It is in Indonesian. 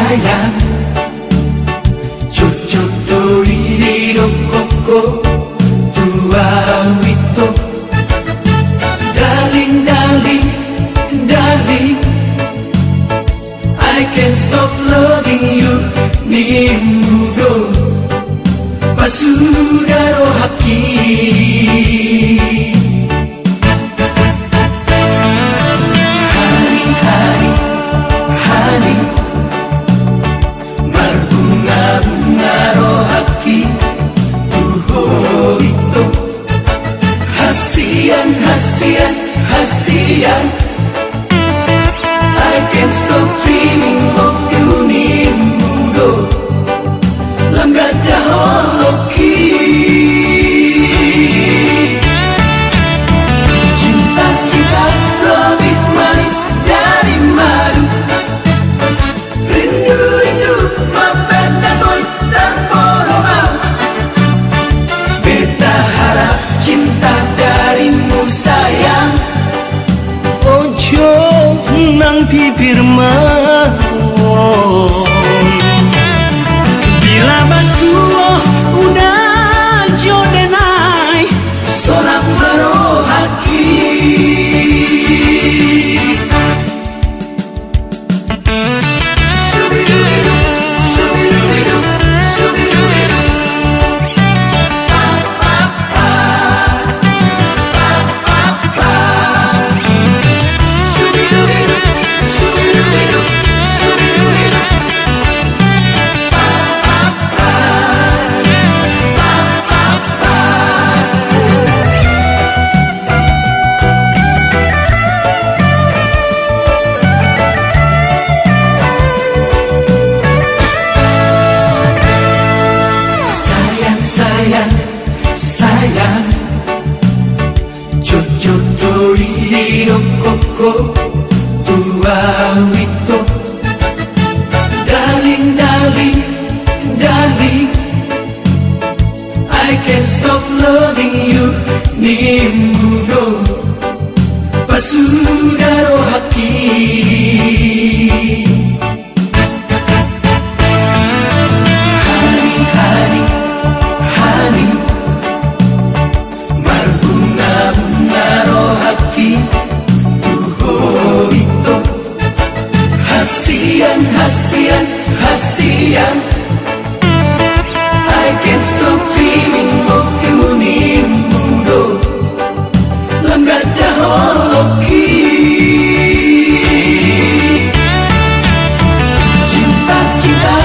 sayang, jojo liriro koko tua wito. Darling, darling, darling, I can't stop loving you. Nimudo pasudaro haki. Hasian, hasian, I can't stop dreaming of you. Nimudo langgada holoki. Cinta, cinta lebih manis dari madu. Rindu, rindu, maafkan dan boy terpolong. Beta harap cinta darimu sayang. Ojo nang bibir mawon, bila basuh udah jodenai Sorak marohaki. Shubidubidu, shubidubidu, shubidubidu. Pa, pa, pa. Pa, pa, pa. Shubidubidu, shubidubidu, shubidubidu. Pa, pa, pa. Pa, pa, pa. Sayang, sayang, sayang, jojo liriro koko tua wito. Darling, darling, darling, I can't stop loving you. Nimudo pasudaro haki. Honey, honey, marbunga-bunga rohaki. Tuho ito, hasian, hasian, hasian,